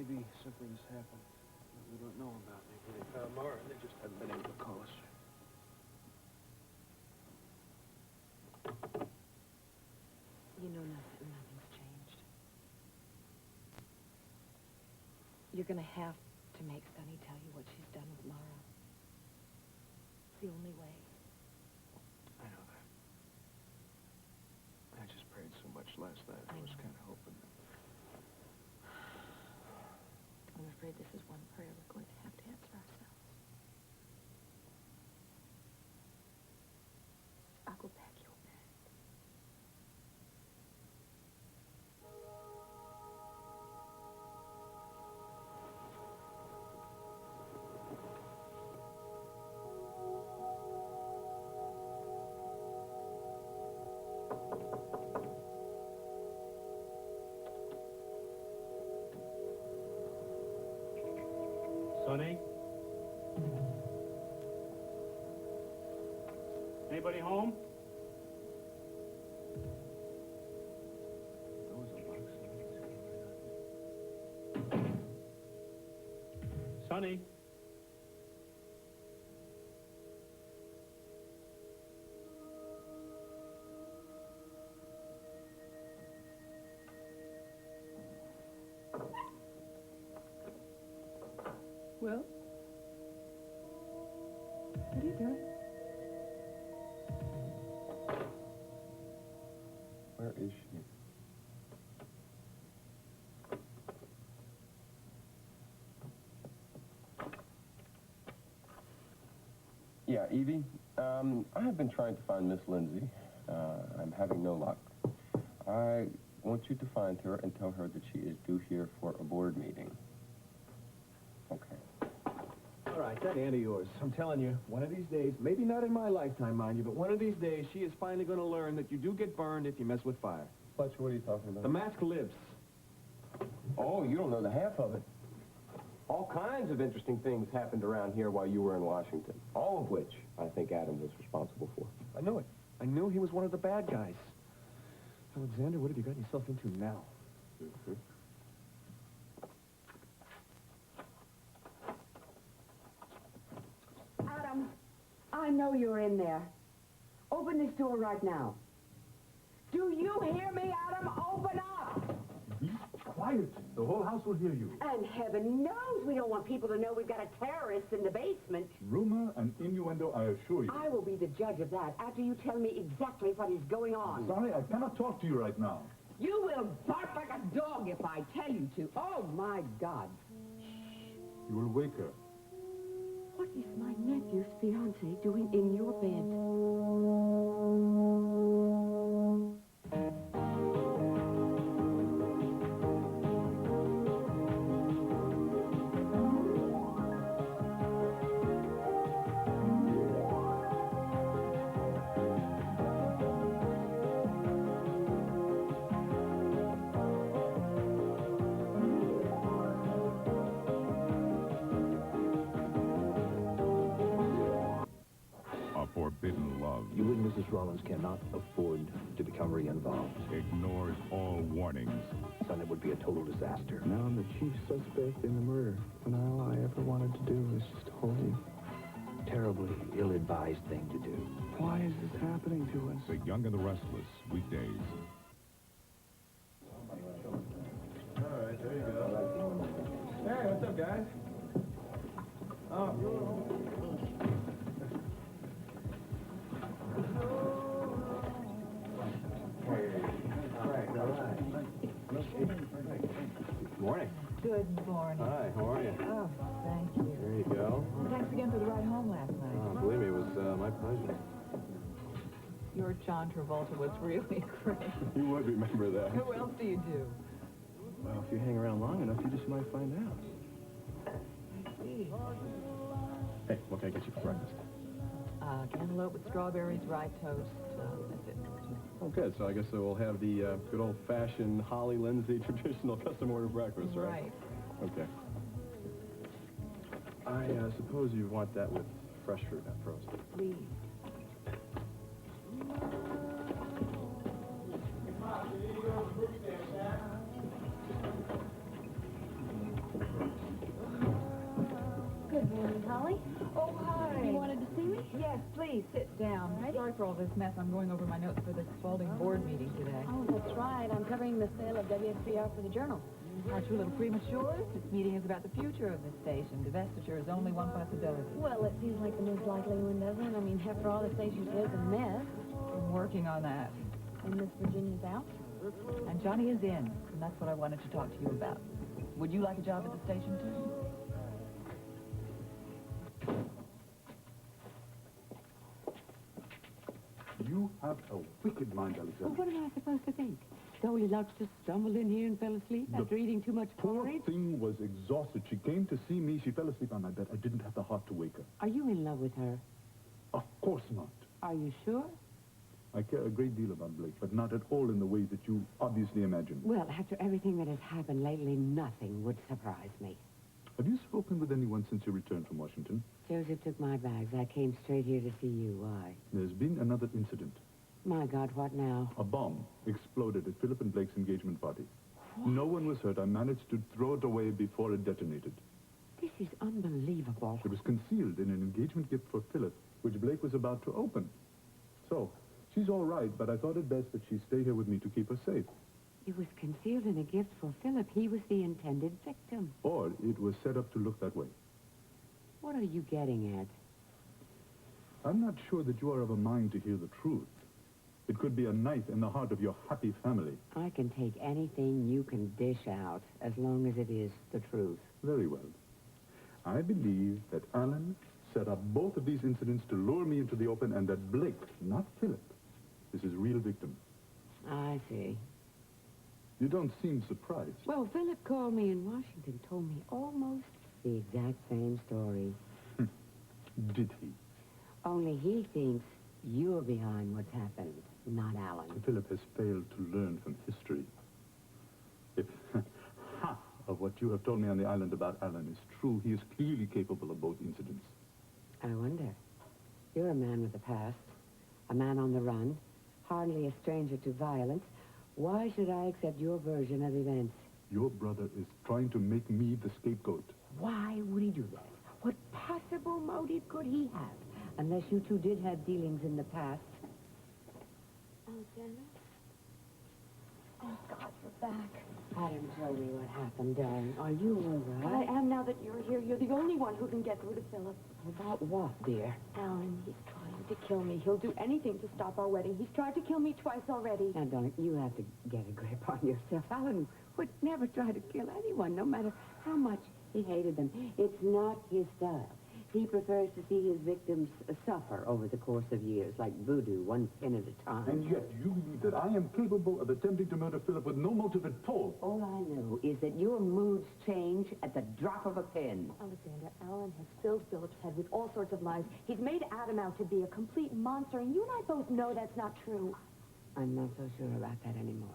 maybe something's happened that we don't know about. Maybe they found Laura and they just haven't been able to call us. You know nothing's changed. You're gonna have to make Sonny tell you what she's done with Laura. It's the only way. I know that. I just prayed so much last night. I was kind of hoping that... I'm afraid this is one prayer we're going to have to answer ourselves. I'll go pack your bag. Sonny? Anybody home? Sonny? Well? What are you doing? Where is she? Yeah, Evie, I have been trying to find Miss Lindsay. I'm having no luck. I want you to find her and tell her that she is due here for a board meeting. Okay. All right, that aunt of yours, I'm telling you, one of these days, maybe not in my lifetime, mind you, but one of these days, she is finally going to learn that you do get burned if you mess with fire. Fletcher, what are you talking about? The mask lives. Oh, you don't know the half of it. All kinds of interesting things happened around here while you were in Washington. All of which I think Adam was responsible for. I knew it. I knew he was one of the bad guys. Alexander, what have you gotten yourself into now? Mm-hmm. Adam, I know you're in there. Open this door right now. Do you hear me, Adam? Open up! Be quiet. The whole house will hear you. And heaven knows we don't want people to know we've got a terrorist in the basement. Rumor and innuendo, I assure you. I will be the judge of that after you tell me exactly what is going on. Sorry, I cannot talk to you right now. You will bark like a dog if I tell you to. Oh, my God. You will wake her. What is my nephew's fiancé doing in your bed? Forbidden love. You and Mrs. Rollins cannot afford to become re-involved. Ignores all warnings. Son, it would be a total disaster. Now I'm the chief suspect in the murder, when all I ever wanted to do was just hold you. Terribly ill-advised thing to do. Why is this happening to us? The Young and the Restless, weekdays. All right, there you go. Hey, what's up, guys? Morning. Good morning. Hi, how are you? Oh, thank you. There you go. Thanks again for the ride home last night. Oh, believe me, it was my pleasure. Your John Travolta was really great. You would remember that. Who else do you do? Well, if you hang around long enough, you just might find out. I see. Hey, what can I get you for breakfast? Cantaloupe with strawberries, rye toast. That's it. Oh, good. So I guess we'll have the good old-fashioned Holly Lindsay traditional custom order breakfast, right? Right. Okay. I suppose you want that with fresh fruit, not frozen. Please. please sit down. Sorry for all this mess. I'm going over my notes for this Spalding board meeting today. Oh, that's right. I'm covering the sale of WSPR for the Journal. Aren't you a little premature? This meeting is about the future of this station. Divestiture is only one possibility. Well, it seems like the most likely one, doesn't it? I mean, after all, the station is a mess. I'm working on that. And Miss Virginia's out. And Johnny is in, and that's what I wanted to talk to you about. Would you like a job at the station, too? You have a wicked mind, Well, Alexander. what am I supposed to think? Goldilocks just stumbled in here and fell asleep after eating too much Poor porridge? thing was exhausted. She came to see me. She fell asleep on my bed. I didn't have the heart to wake her. Are you in love with her? Of course not. Are you sure? I care a great deal about Blake, but not at all in the way that you obviously imagine. Well, after everything that has happened lately, nothing would surprise me. Have you spoken with anyone since you returned from Washington? Joseph took my bags. I came straight here to see you. Why? There's been another incident. My God, what now? A bomb exploded at Philip and Blake's engagement party. No one was hurt. I managed to throw it away before it detonated. This is unbelievable. It was concealed in an engagement gift for Philip, which Blake was about to open. So, she's all right, but I thought it best that she stay here with me to keep her safe. It was concealed in a gift for Philip. He was the intended victim. Or it was set up to look that way. What are you getting at? I'm not sure that you are of a mind to hear the truth. It could be a knife in the heart of your happy family. I can take anything you can dish out, as long as it is the truth. Very well. I believe that Alan set up both of these incidents to lure me into the open, and that Blake, not Philip, is his real victim. I see. You don't seem surprised. Well, Philip called me in Washington, told me almost the exact same story. Did he? Only he thinks you're behind what's happened, not Alan. Philip has failed to learn from history. If half of what you have told me on the island about Alan is true, he is clearly capable of both incidents. I wonder. You're a man with a past, a man on the run, hardly a stranger to violence. Why should I accept your version of events? Your brother is trying to make me the scapegoat. Why would he do that? What possible motive could he have? Unless you two did have dealings in the past. Alexander? Oh, God, you're back. Adam, tell me what happened, darling. Are you all right? I am now that you're here. You're the only one who can get through to Philip. About what, dear? Alan, he's trying to kill me. He'll do anything to stop our wedding. He's tried to kill me twice already. Now, darling, you have to get a grip on yourself. Alan would never try to kill anyone, no matter how much he hated them. It's not his style. He prefers to see his victims suffer over the course of years, like voodoo, one pin at a time. And yet you believe that I am capable of attempting to murder Philip with no motive at all. All I know is that your moods change at the drop of a pen. Alexander, Alan has filled Philip's head with all sorts of lies. He's made Adam out to be a complete monster, and you and I both know that's not true. I'm not so sure about that anymore.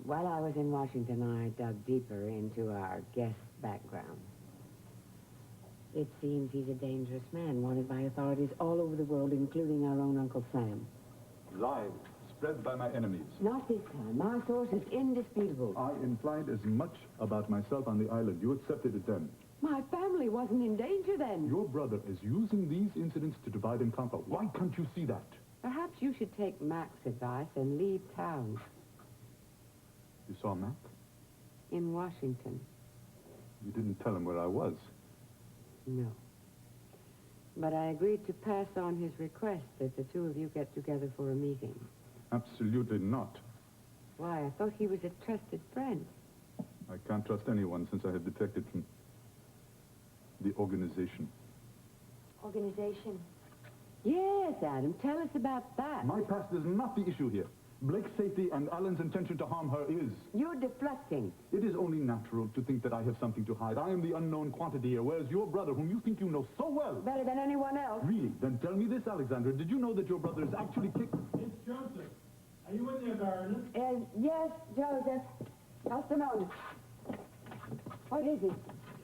While I was in Washington, I dug deeper into our guest's background. It seems he's a dangerous man, wanted by authorities all over the world, including our own Uncle Sam. Lies spread by my enemies. Not this time. My source is indisputable. I implied as much about myself on the island. You accepted it then. My family wasn't in danger then. Your brother is using these incidents to divide and conquer. Why can't you see that? Perhaps you should take Mac's advice and leave town. You saw Mac? In Washington. You didn't tell him where I was. No. But I agreed to pass on his request that the two of you get together for a meeting. Absolutely not. Why, I thought he was a trusted friend. I can't trust anyone since I have defected from the organization. Organization. Yes, Adam, tell us about that. My past is not the issue here. Blake's safety and Alan's intention to harm her is. You're deflecting. It is only natural to think that I have something to hide. I am the unknown quantity here, whereas your brother, whom you think you know so well... Better than anyone else. Really? Then tell me this, Alexandra. Did you know that your brother is actually kicked... It's Joseph. Are you in there, Baroness? Yes, Joseph. Just a moment. What is it?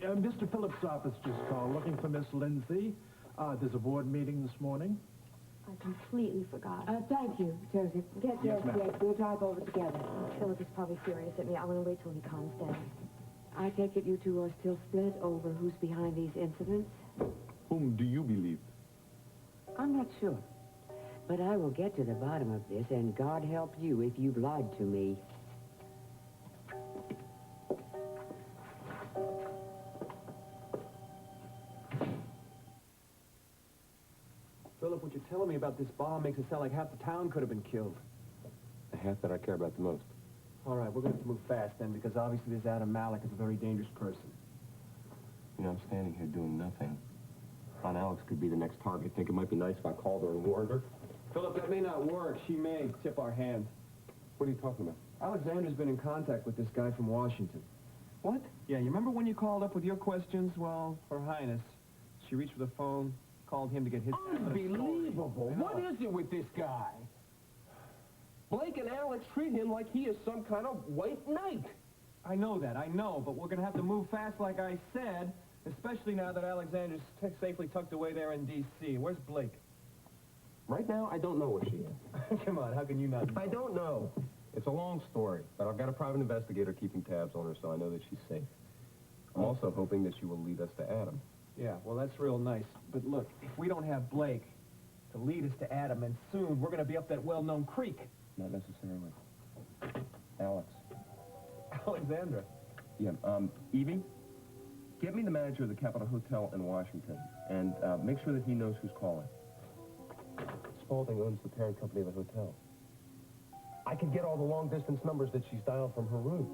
Mr. Phillips' office just called, looking for Miss Lindsay. There's a board meeting this morning. I completely forgot. Thank you, Joseph. Get Yes, dressed, ma'am. yes. We'll drive over together. Philip is probably furious at me. I'm going to wait till he calms down. I take it you two are still split over who's behind these incidents? Whom do you believe? I'm not sure. But I will get to the bottom of this, and God help you if you've lied to me. Philip, what you're telling me about this bomb makes it sound like half the town could have been killed. The half that I care about the most. All right, we're going to have to move fast then, because obviously this Adam Malik is a very dangerous person. You know, I'm standing here doing nothing. Aunt Alex could be the next target. Think it might be nice if I called her and warned her? Philip, that may not work. She may tip our hand. What are you talking about? Alexander's been in contact with this guy from Washington. What? Yeah, you remember when you called up with your questions? Well, Her Highness, she reached for the phone, called him to get his... Unbelievable. What is it with this guy? Blake and Alex treat him like he is some kind of white knight. I know that, but we're going to have to move fast like I said, especially now that Alexander's safely tucked away there in D.C. Where's Blake? Right now, I don't know where she is. Come on, how can you not? I don't know. It's a long story, but I've got a private investigator keeping tabs on her, so I know that she's safe. I'm also hoping that she will lead us to Adam. Yeah, well, that's real nice. But look, if we don't have Blake to lead us to Adam, and soon we're going to be up that well-known creek. Not necessarily. Alex. Alexandra. Yeah, Evie, get me the manager of the Capitol Hotel in Washington, and make sure that he knows who's calling. Spaulding owns the parent company of the hotel. I could get all the long-distance numbers that she's dialed from her room.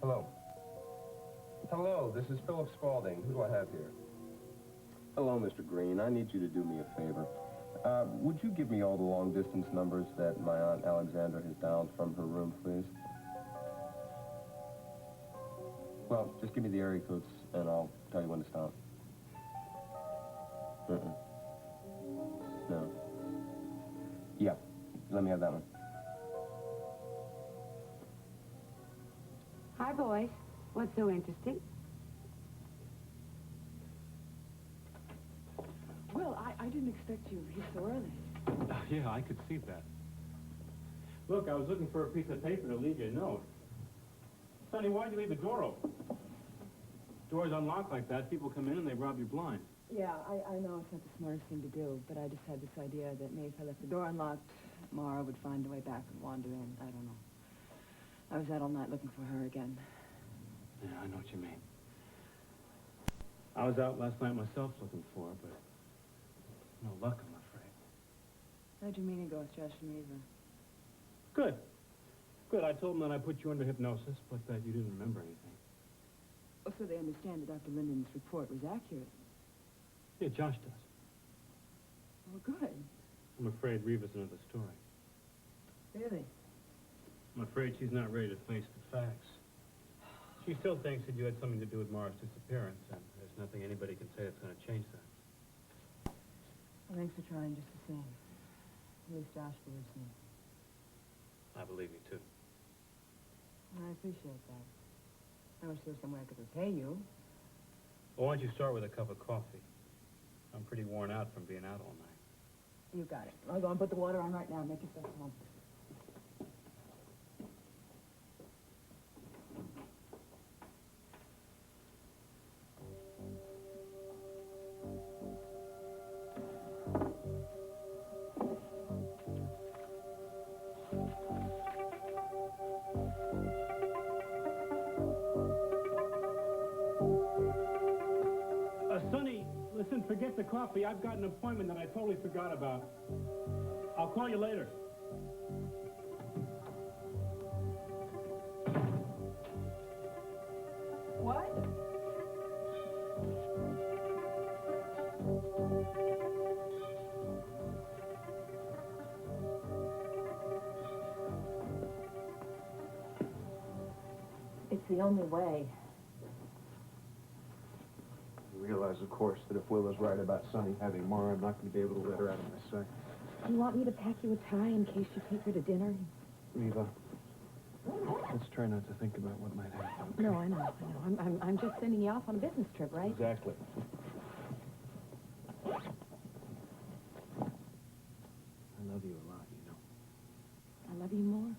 Hello. Hello, this is Philip Spaulding. Who do I have here? Hello, Mr. Green. I need you to do me a favor. Would you give me all the long-distance numbers that my Aunt Alexandra has dialed from her room, please? Well, just give me the area codes, and I'll tell you when to stop. No. Yeah, let me have that one. Hi, boys. What's so interesting? Well, I didn't expect you here so early. Yeah, I could see that. Look, I was looking for a piece of paper to leave you a note. Sonny, why'd you leave the door open? Doors unlocked like that, people come in and they rob your blind. Yeah, I know it's not the smartest thing to do, but I just had this idea that maybe if I left the door unlocked, Mara would find a way back and wander in. I don't know. I was out all night looking for her again. Yeah, I know what you mean. I was out last night myself looking for her, but no luck, I'm afraid. How'd your meeting go with Josh and Eva? Good. Good. I told them that I put you under hypnosis, but that you didn't remember anything. Oh, so they understand that Dr. Linden's report was accurate. Yeah, Josh does. Well, good. I'm afraid Reva's another story. Really? I'm afraid she's not ready to face the facts. She still thinks that you had something to do with Mara's disappearance, and there's nothing anybody can say that's going to change that. Well, thanks for trying just the same. At least Josh believes me. I believe you, too. I appreciate that. I wish there was some way I could repay you. Well, why don't you start with a cup of coffee? I'm pretty worn out from being out all night. You got it. I'll go and put the water on right now. Make yourself home. Sonny, listen, forget the coffee. I've got an appointment that I totally forgot about. I'll call you later. What? It's the only way. You realize, of course, that if Will is right about Sonny having Mara, I'm not going to be able to let her out of my sight. Do you want me to pack you a tie in case you take her to dinner? Reva, let's try not to think about what might happen. Okay? No, I know. I'm just sending you off on a business trip, right? Exactly. I love you a lot, you know. I love you more.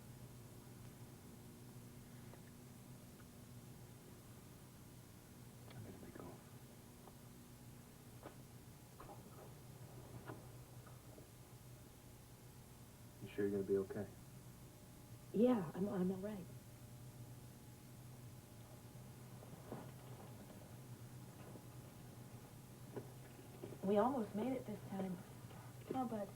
I better be going. sure you're going to be okay? Yeah, I'm all right. We almost made it this time. Oh, Bud.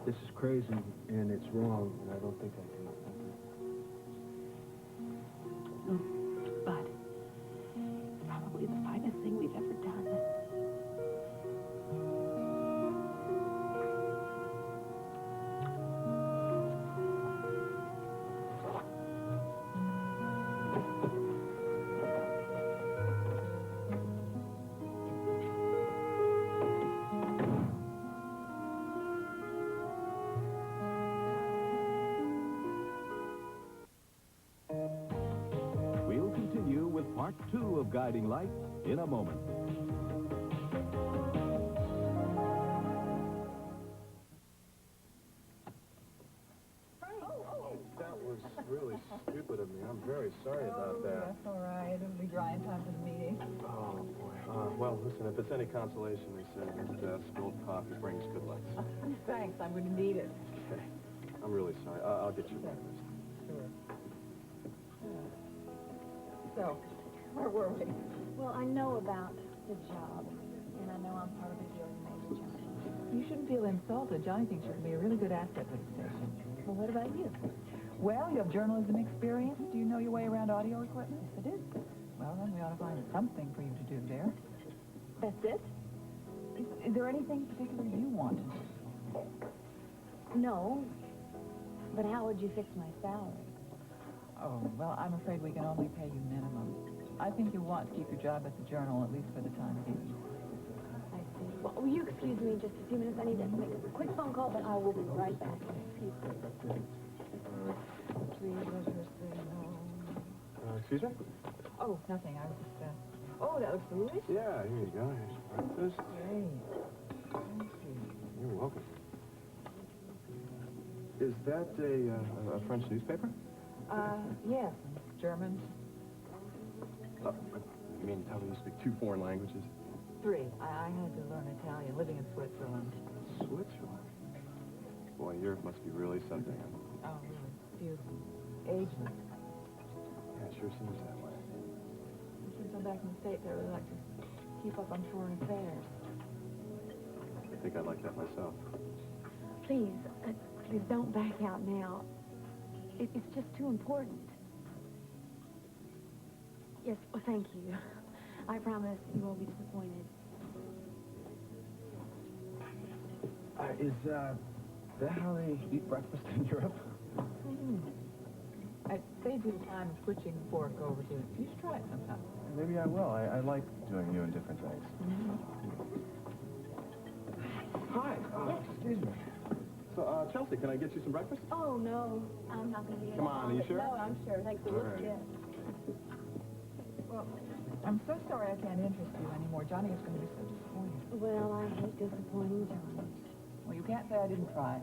This is crazy, and it's wrong, and I don't think I can. Bud, it's probably the finest thing we've ever done. We'll continue with part 2 of Guiding Light in a moment. That was really stupid of me. I'm very sorry about that. That's all right. It'll be dry in time for the meeting. Oh, boy. Well, listen, if it's any consolation, they said that spilled coffee brings good luck. Thanks. I'm going to need it. Okay. I'm really sorry. I'll get you breakfast. Sure. So, where were we? Well, I know about the job, and I know I'm part of a deal you made with Johnny. You shouldn't feel insulted. Johnny thinks you can be a really good asset for the station. Well, what about you? Well, you have journalism experience. Do you know your way around audio equipment? Yes, I do. Well, then we ought to find something for you to do there. That's it? Is there anything particular you want to do? No. But how would you fix my salary? Oh, well, I'm afraid we can only pay you minimum. I think you want to keep your job at the Journal, at least for the time being. I see. Well, will you excuse me just a few minutes? I need to make a quick phone call, but I will be right back. Excuse me. Excuse me? Oh, nothing. I was just, oh, that looks delicious. Yeah, here you go. Here's breakfast. Great. Thank you. You're welcome. Is that a French newspaper? Yes. German. You mean tell me you speak 2 foreign languages? 3. I had to learn Italian, living in Switzerland. Switzerland? Boy, Europe must be really something. Oh, really? Beautiful. Ageless. Yeah, it sure seems that way. Since I'm back in the States, I really like to keep up on foreign affairs. I think I'd like that myself. Please, please don't back out now. It's just too important. Yes, well, thank you. I promise you won't be disappointed. Is that how they eat breakfast in Europe? It saves you the time of switching the fork over to... You should try it sometime. Maybe I will. I like doing new and different things. Hi. Excuse me. So, Chelsea, can I get you some breakfast? Oh, no. I'm not going to be Come on, are you sure? No, I'm sure. Thanks for All right. listening. Well, I'm so sorry I can't interest you anymore. Johnny is going to be so disappointed. Well, I hate disappointing Johnny. Well, you can't say I didn't try.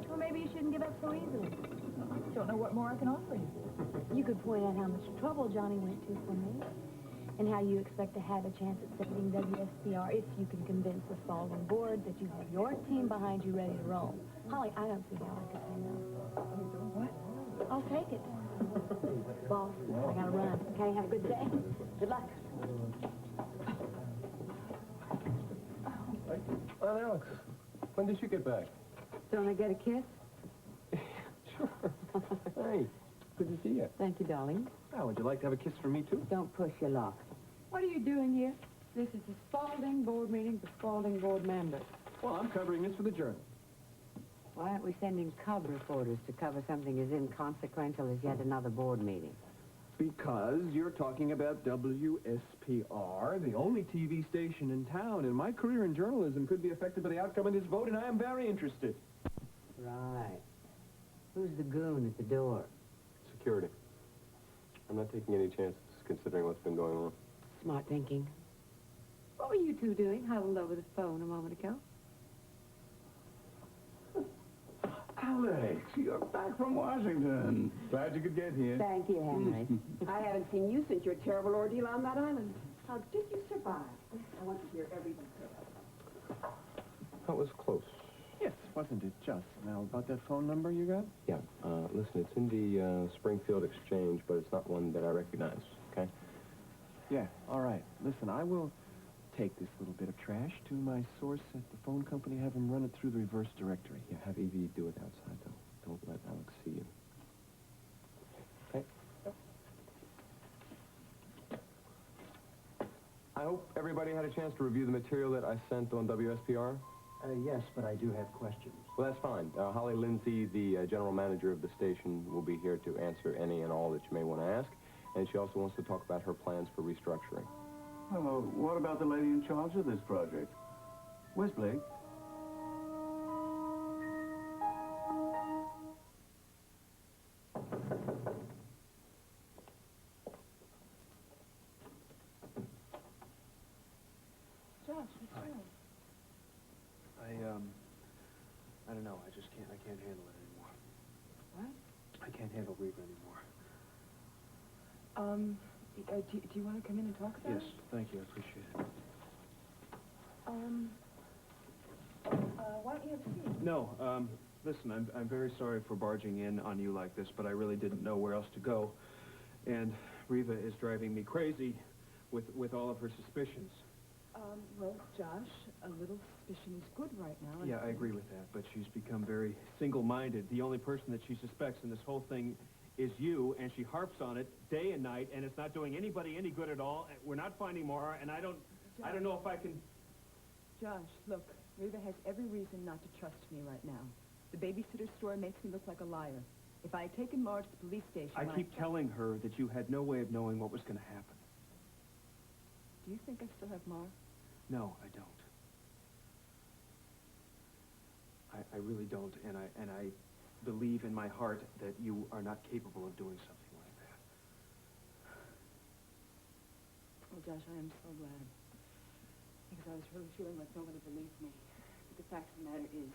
Well, maybe you shouldn't give up so easily. I don't know what more I can offer you. You could point out how much trouble Johnny went to for me, and how you expect to have a chance at saving WSCR if you can convince the Spalding board that you have your team behind you ready to roll. Holly, I don't see how I could say no. What? I'll take it. Boss, I gotta run. Okay, have a good day. Good luck. Well, Alex, when did you get back? Don't I get a kiss? Sure. Hey, good to see you. Thank you, darling. Oh, would you like to have a kiss from me, too? Don't push your luck. What are you doing here? This is the Spalding board meeting for Spalding board members. Well, I'm covering this for the Journal. Why aren't we sending cub reporters to cover something as inconsequential as yet another board meeting? Because you're talking about WSPR, the only TV station in town, and my career in journalism could be affected by the outcome of this vote, and I am very interested. Right. Who's the goon at the door? Security. I'm not taking any chances considering what's been going on. Smart thinking. What were you two doing huddled over the phone a moment ago? Alex, you're back from Washington. Glad you could get here. Thank you, Henry. I haven't seen you since your terrible ordeal on that island. How did you survive? I want to hear every detail. That was close. Yes, wasn't it just? Now, about that phone number you got? Yeah, listen, it's in the Springfield Exchange, but it's not one that I recognize, okay? Yeah, all right. Listen, I will take this little bit of trash to my source at the phone company, have him run it through the reverse directory. Yeah, have Evie do it outside, though. Don't let Alex see you. Okay? I hope everybody had a chance to review the material that I sent on WSPR. Yes, but I do have questions. Well, that's fine. Holly Lindsay, the general manager of the station, will be here to answer any and all that you may want to ask. And she also wants to talk about her plans for restructuring. What about the lady in charge of this project? Where's Blake? Josh, what's wrong? I don't know. I can't handle it anymore. What? I can't handle Reva anymore. Do you want to come in and talk about Yes, it? thank you. I appreciate it. Why don't you have a seat? No, listen, I'm very sorry for barging in on you like this, but I really didn't know where else to go. And Reva is driving me crazy with all of her suspicions. Well, Josh, a little suspicion is good right now. Yeah, I agree with that, but she's become very single-minded. The only person that she suspects in this whole thing is you, and she harps on it day and night, and it's not doing anybody any good at all. We're not finding Mara, and I don't know if I can... Josh, look, Reva has every reason not to trust me right now. The babysitter store makes me look like a liar. If I had taken Mara to the police station... I keep telling her that you had no way of knowing what was going to happen. Do you think I still have Mara? No, I don't. I really don't, and I believe in my heart that you are not capable of doing something like that. Well, Josh, I am so glad. Because I was really feeling like nobody believed me. But the fact of the matter is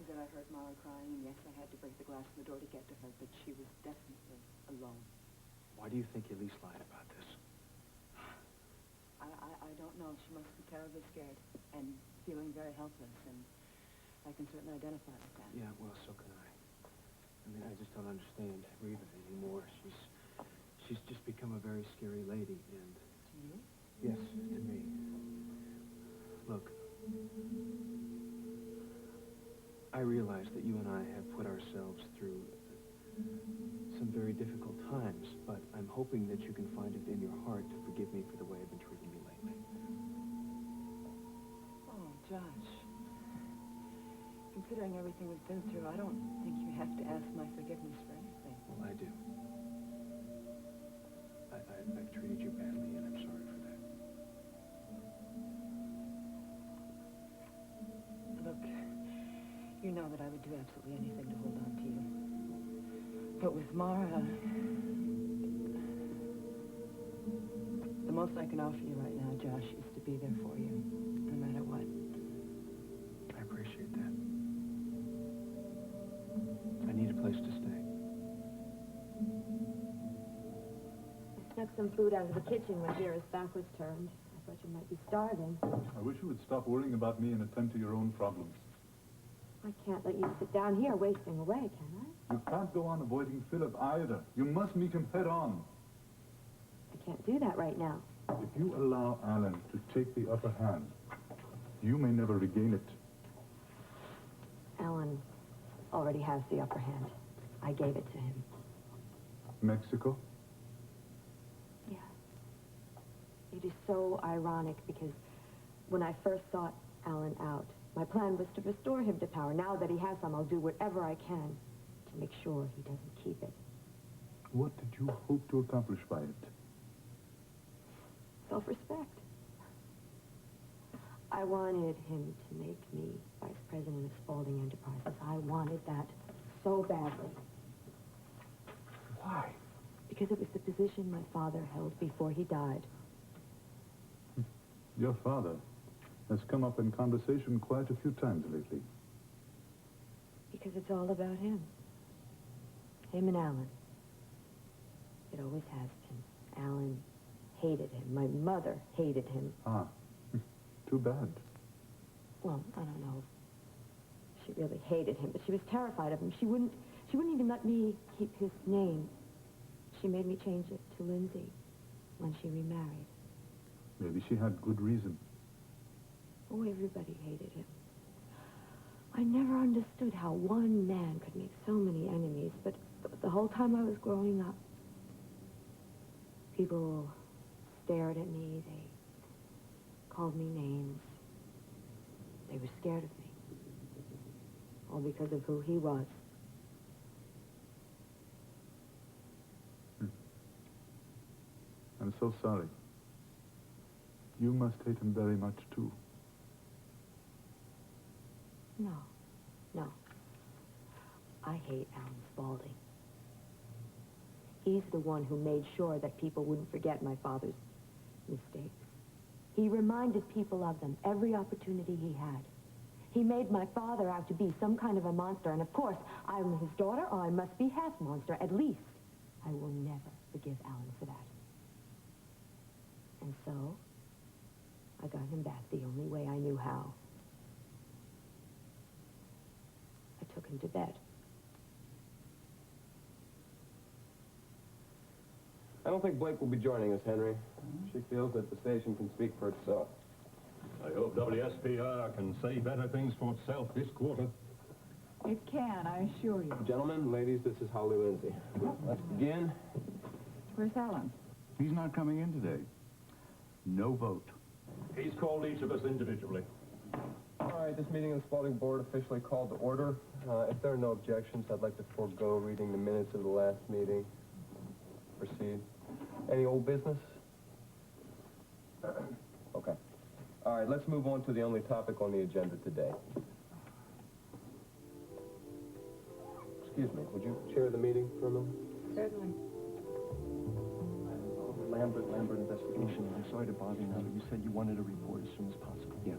that I heard Mara crying, and yes, I had to break the glass in the door to get to her, but she was definitely alone. Why do you think Elise lied about this? I don't know. She must be terribly scared and feeling very helpless, and I can certainly identify with that. Yeah, well, so can I. I mean, I just don't understand Reva anymore. She's just become a very scary lady, and... To you? Yes, to me. Look, I realize that you and I have put ourselves through some very difficult times, but I'm hoping that you can find it in your heart to forgive me for the way I've been treating you lately. Oh, Josh. Considering everything we've been through, I don't think you have to ask my forgiveness for anything. Well, I do. I've treated you badly, and I'm sorry for that. Look, you know that I would do absolutely anything to hold on to you. But with Mara, the most I can offer you right now, Josh, is to be there for you, no matter what. I appreciate that. I need a place to stay. I snuck some food out of the kitchen when Vera's back was turned. I thought you might be starving. I wish you would stop worrying about me and attend to your own problems. I can't let you sit down here wasting away, can I? You can't go on avoiding Philip either. You must meet him head on. I can't do that right now. If you allow Alan to take the upper hand, you may never regain it. Alan already has the upper hand. I gave it to him. Mexico? Yeah. It is so ironic because when I first sought Alan out, my plan was to restore him to power. Now that he has some, I'll do whatever I can to make sure he doesn't keep it. What did you hope to accomplish by it? Self-respect. I wanted him to make me vice president of Spaulding Enterprises. I wanted that so badly. Why? Because it was the position my father held before he died. Your father has come up in conversation quite a few times lately. Because it's all about him. Him and Alan. It always has been. Alan hated him. My mother hated him. Ah, too bad. Well, I don't know if she really hated him, but she was terrified of him. She wouldn't even let me keep his name. She made me change it to Lindsay when she remarried. Maybe she had good reason. Oh, everybody hated him. I never understood how one man could make so many enemies, but the whole time I was growing up, people stared at me, they called me names. They were scared of me. All because of who he was. I'm so sorry. You must hate him very much, too. No. I hate Alan Spaulding. He's the one who made sure that people wouldn't forget my father's mistakes. He reminded people of them every opportunity he had. He made my father out to be some kind of a monster, and of course, I'm his daughter, or I must be half monster. At least, I will never forgive Alan for that. And so, I got him back the only way I knew how. I took him to bed. I don't think Blake will be joining us, Henry. She feels that the station can speak for itself. I hope WSPR can say better things for itself this quarter. It can, I assure you. Gentlemen, ladies, this is Holly Lindsay. Let's begin. Where's Alan? He's not coming in today. No vote. He's called each of us individually. All right, this meeting of the Spaulding Board officially called to order. If there are no objections, I'd like to forego reading the minutes of the last meeting. Proceed. Any old business? Okay. All right, let's move on to the only topic on the agenda today. Excuse me, would you chair the meeting for a moment? Certainly. Lambert investigation. I'm sorry to bother you now, but you said you wanted a report as soon as possible. Yeah.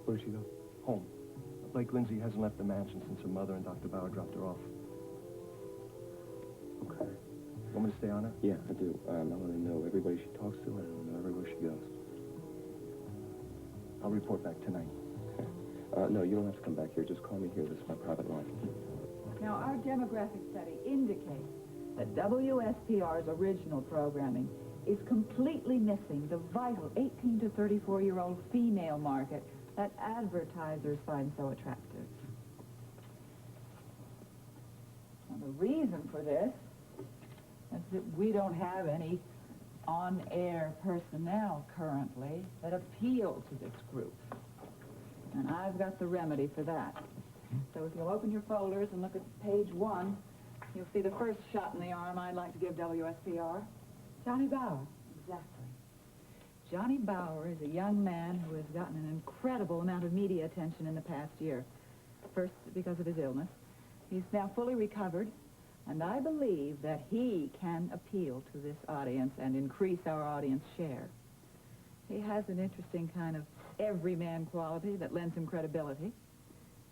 Where'd she go? Home. Blake Lindsay hasn't left the mansion since her mother and Dr. Bauer dropped her off. Okay. Want me to stay on her? Yeah, I do. I want to know everybody she talks to, and I want to know everywhere she goes. I'll report back tonight. Okay. No, you don't have to come back here. Just call me here. This is my private line. Now, our demographic study indicates that WSPR's original programming is completely missing the vital 18 to 34-year-old female market that advertisers find so attractive. Now, the reason for this is that we don't have any on-air personnel currently that appeal to this group. And I've got the remedy for that. So if you'll open your folders and look at page 1, you'll see the first shot in the arm I'd like to give WSPR. Johnny Bauer. Exactly. Johnny Bauer is a young man who has gotten an incredible amount of media attention in the past year. First, because of his illness. He's now fully recovered, and I believe that he can appeal to this audience and increase our audience share. He has an interesting kind of everyman quality that lends him credibility.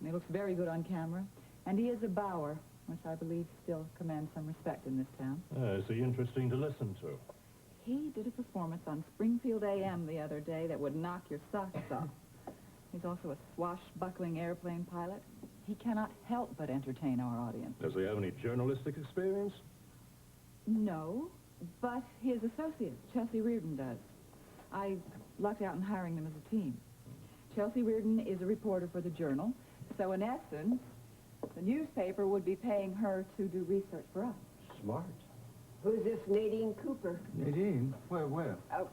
And he looks very good on camera. And he is a Bauer, which I believe still commands some respect in this town. Is he interesting to listen to? He did a performance on Springfield AM the other day that would knock your socks off. He's also a swashbuckling airplane pilot. He cannot help but entertain our audience. Does he have any journalistic experience? No, but his associate, Chelsea Reardon, does. I lucked out in hiring them as a team. Chelsea Reardon is a reporter for the Journal, so in essence, the newspaper would be paying her to do research for us. Smart. Who's this Nadine Cooper? Nadine? Where? Oh,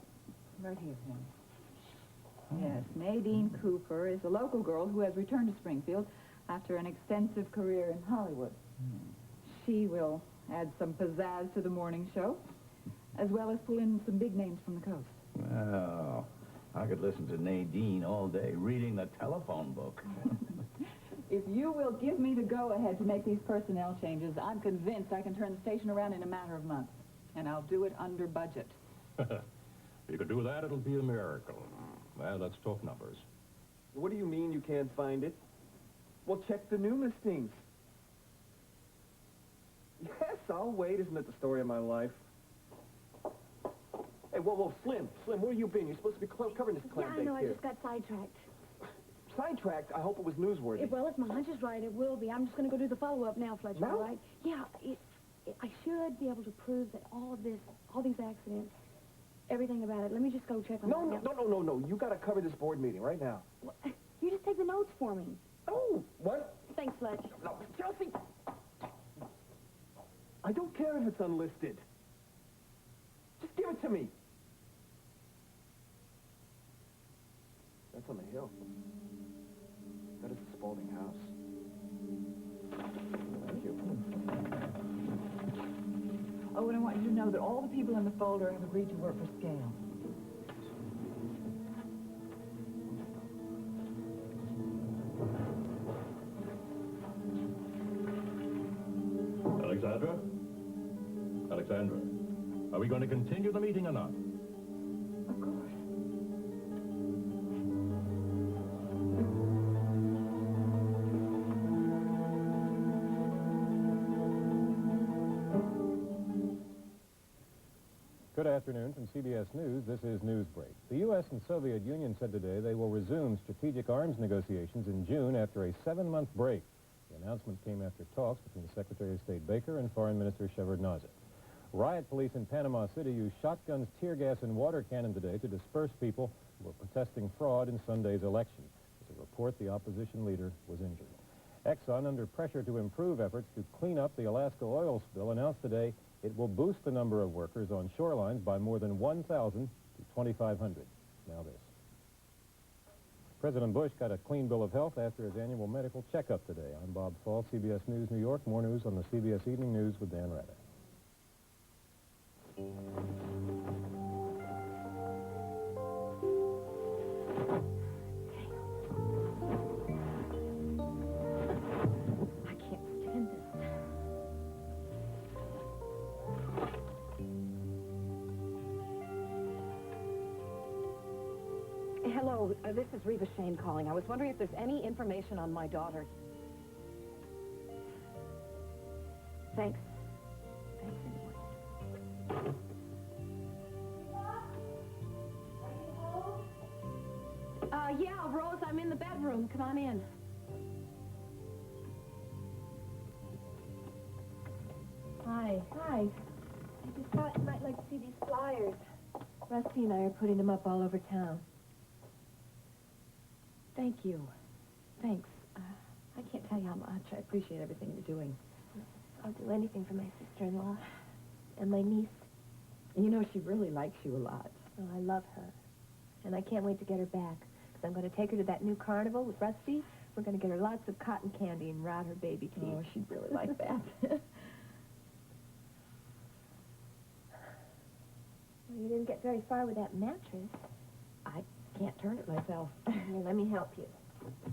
right here, Tim. Yes, Nadine Cooper is a local girl who has returned to Springfield after an extensive career in Hollywood. She will add some pizzazz to the morning show, as well as pull in some big names from the coast. Well, I could listen to Nadine all day reading the telephone book. If you will give me the go-ahead to make these personnel changes, I'm convinced I can turn the station around in a matter of months. And I'll do it under budget. If you could do that, it'll be a miracle. Well, let's talk numbers. What do you mean you can't find it? Well, check the new listings. Yes, I'll wait. Isn't it the story of my life? Hey, whoa, Slim, where you been? You're supposed to be covering this clam Yeah, I bake know, I here. just got sidetracked. Sidetracked? I hope it was newsworthy. Well, if my hunch is right, it will be. I'm just going to go do the follow-up now, Fletcher, Now? all right? Yeah, I should be able to prove that all these accidents, everything about it. Let me just go check on that now. No. You got to cover this board meeting right now. Well, you just take the notes for me. Oh, what? Thanks, Fletch. No, Chelsea! I don't care if it's unlisted. Just give it to me. That's on the hill. That is the Spaulding house. Thank you. Oh, and I want you to know that all the people in the folder have agreed to work for scale. Alexandra, are we going to continue the meeting or not? Of course. Good afternoon from CBS News. This is Newsbreak. The U.S. and Soviet Union said today they will resume strategic arms negotiations in June after a 7-month break. The announcement came after talks between Secretary of State Baker and Foreign Minister Shevardnadze. Riot police in Panama City used shotguns, tear gas, and water cannon today to disperse people who were protesting fraud in Sunday's election. There's a report the opposition leader was injured. Exxon, under pressure to improve efforts to clean up the Alaska oil spill, announced today it will boost the number of workers on shorelines by more than 1,000 to 2,500. Now this. President Bush got a clean bill of health after his annual medical checkup today. I'm Bob Fall, CBS News, New York. More news on the CBS Evening News with Dan Rather. I can't stand this. Hello, this is Reva Shane calling. I was wondering if there's any information on my daughter. Thanks. Thanks anyway. Yeah, Rose, I'm in the bedroom. Come on in. Hi. I just thought you might like to see these flyers. Rusty and I are putting them up all over town. Thank you. Thanks. I can't tell you how much I appreciate everything you're doing. I'll do anything for my sister-in-law and my niece. You know, she really likes you a lot. Oh, I love her. And I can't wait to get her back. Because I'm going to take her to that new carnival with Rusty. We're going to get her lots of cotton candy and ride her baby teeth. Oh, she'd really like that. Well, you didn't get very far with that mattress. I can't turn it myself. Here, let me help you.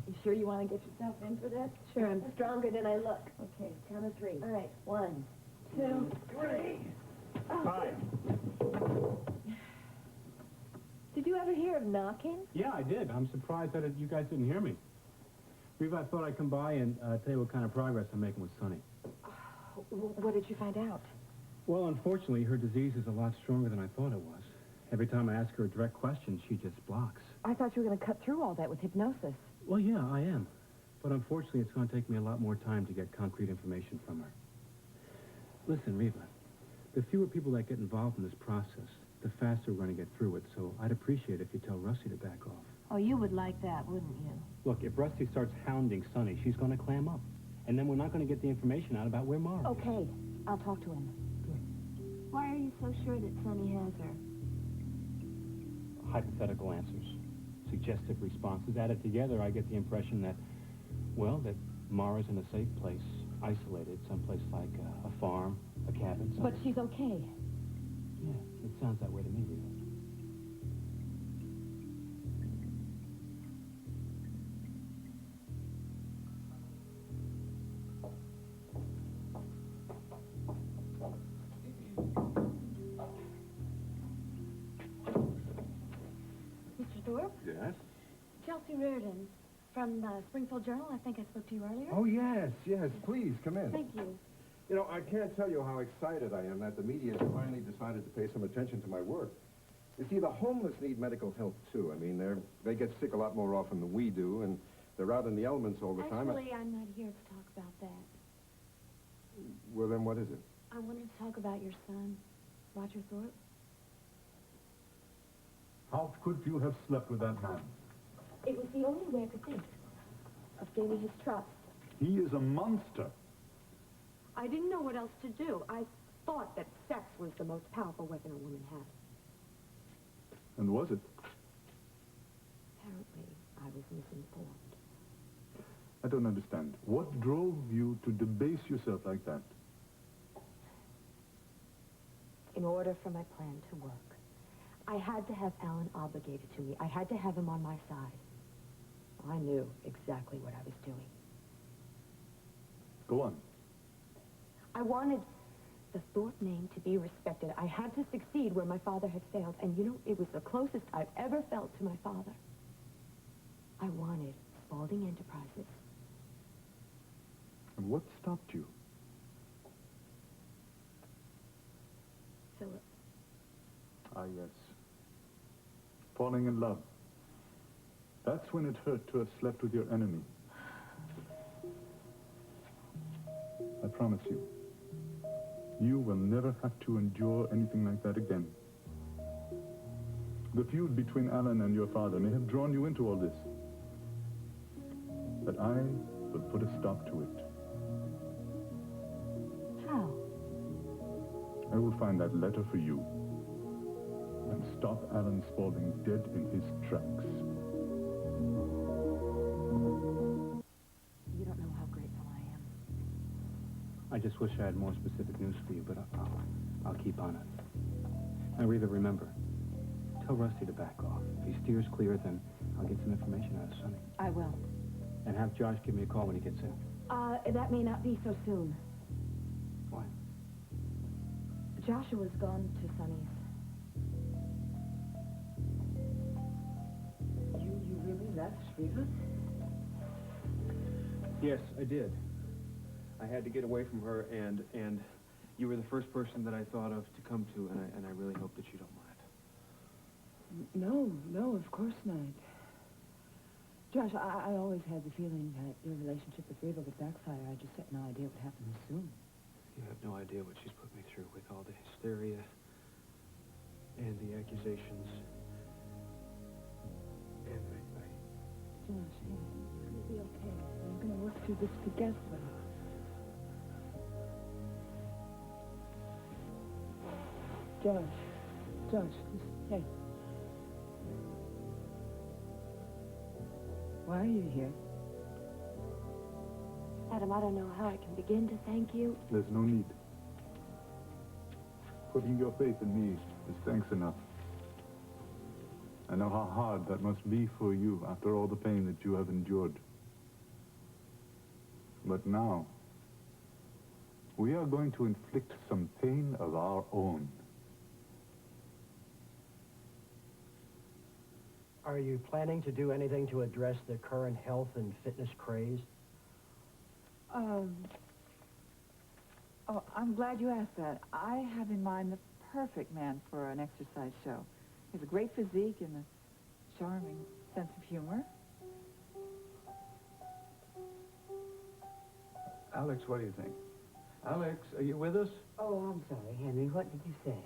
You sure you want to get yourself in for this? Sure, I'm stronger than I look. Okay, count of 3. All right, 1, 2, 3. Oh. Hi. Did you ever hear of knocking? Yeah, I did. I'm surprised that you guys didn't hear me. Reva, I thought I'd come by and tell you what kind of progress I'm making with Sonny. What did you find out? Well, unfortunately, her disease is a lot stronger than I thought it was. Every time I ask her a direct question, she just blocks. I thought you were going to cut through all that with hypnosis. Well, yeah, I am. But unfortunately, it's going to take me a lot more time to get concrete information from her. Listen, Reva, the fewer people that get involved in this process, the faster we're going to get through it, so I'd appreciate it if you tell Rusty to back off. Oh, you would like that, wouldn't you? Look, if Rusty starts hounding Sonny, she's going to clam up. And then we're not going to get the information out about where Mara is. Okay, I'll talk to him. Why are you so sure that Sonny has her? Hypothetical answers, suggestive responses. Added together, I get the impression that, well, that Mara's in a safe place, isolated, someplace like a farm, a cabin. But she's okay. Yeah, it sounds that way to me, Rita. Mr. Thorpe? Yes? Chelsea Reardon from the Springfield Journal. I think I spoke to you earlier. Oh, yes. Please, come in. Thank you. You know, I can't tell you how excited I am that the media has finally decided to pay some attention to my work. You see, the homeless need medical help, too. I mean, they get sick a lot more often than we do, and they're out in the elements all the time. Actually, I'm not here to talk about that. Well, then what is it? I wanted to talk about your son, Roger Thorpe. How could you have slept with that man? It was the only way I could think of gaining his trust. He is a monster. I didn't know what else to do. I thought that sex was the most powerful weapon a woman had. And was it? Apparently, I was misinformed. I don't understand. What drove you to debase yourself like that? In order for my plan to work, I had to have Alan obligated to me. I had to have him on my side. I knew exactly what I was doing. Go on. I wanted the Thorpe name to be respected. I had to succeed where my father had failed. And you know, it was the closest I've ever felt to my father. I wanted Spaulding Enterprises. And what stopped you? Philip. Ah, yes. Falling in love. That's when it hurt to have slept with your enemy. I promise you, you will never have to endure anything like that again. The feud between Alan and your father may have drawn you into all this. But I will put a stop to it. How? I will find that letter for you and stop Alan Spaulding dead in his tracks. You don't know how grateful I am. I just wish I had more specific news for you, but I'll keep on it. Now, Reva, remember, tell Rusty to back off. If he steers clear, then I'll get some information out of Sonny. I will. And have Josh give me a call when he gets in. That may not be so soon. Why? Joshua's gone to Sonny's. You really left Reva? Yes, I did. I had to get away from her, and you were the first person that I thought of to come to, and I really hope that you don't mind. No, of course not. Josh, I always had the feeling that your relationship with Reva would backfire. I just had no idea what would happen soon. You have no idea what she's put me through with all the hysteria and the accusations. And Josh, hey, it's gonna be okay. We're gonna work through this together. Josh, hey. Why are you here? Adam, I don't know how I can begin to thank you. There's no need. Putting your faith in me is thanks enough. I know how hard that must be for you after all the pain that you have endured. But now, we are going to inflict some pain of our own. Are you planning to do anything to address the current health and fitness craze? Oh, I'm glad you asked that. I have in mind the perfect man for an exercise show. He has a great physique and a charming sense of humor. Alex, what do you think? Alex, are you with us? Oh, I'm sorry, Henry. What did you say?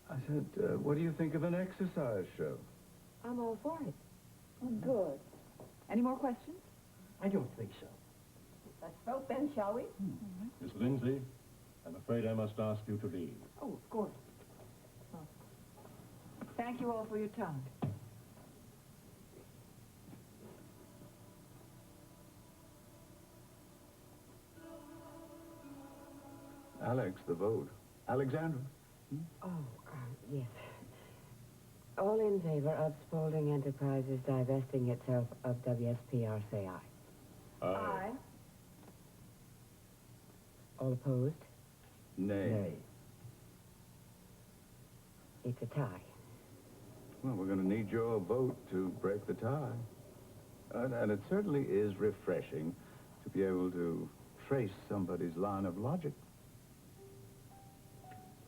I said, what do you think of an exercise show? I'm all for it. Oh, good. Any more questions? I don't think so. Let's vote then, shall we? Miss Lindsay, I'm afraid I must ask you to leave. Oh, of course. Well, thank you all for your time. Alex, the vote. Alexandra? Oh, yes. All in favor of Spaulding Enterprises divesting itself of WSPR, say aye. Aye. All opposed? Nay. It's a tie. Well, we're going to need your vote to break the tie. And it certainly is refreshing to be able to trace somebody's line of logic.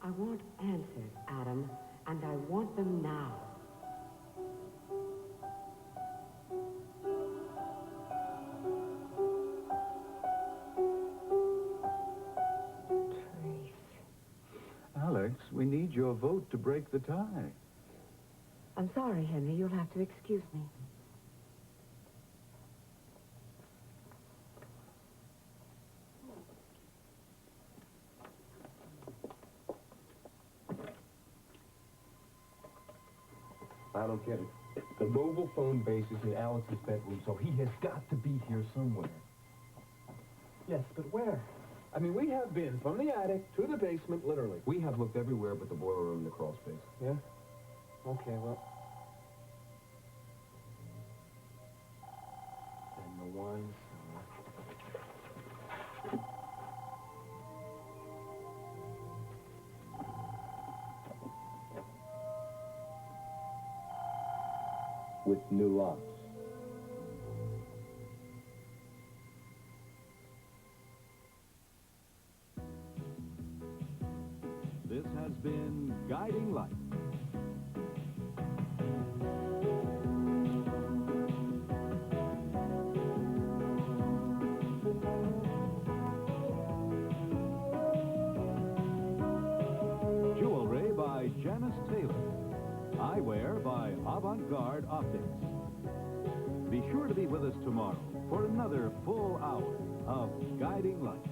I want answers, Adam. and I want them now. Alex, we need your vote to break the tie. I'm sorry, Henry. You'll have to excuse me. I don't get it. The mobile phone base is in Alex's bedroom, so he has got to be here somewhere. Yes, but where? I mean, we have been from the attic to the basement, literally. We have looked everywhere but the boiler room and the crawl space. Yeah? Okay, well... And the wine cellar. With new locks. This has been Guiding Light. Jewelry by Janice Taylor. Eyewear by Avant-Garde Optics. Be sure to be with us tomorrow for another full hour of Guiding Light.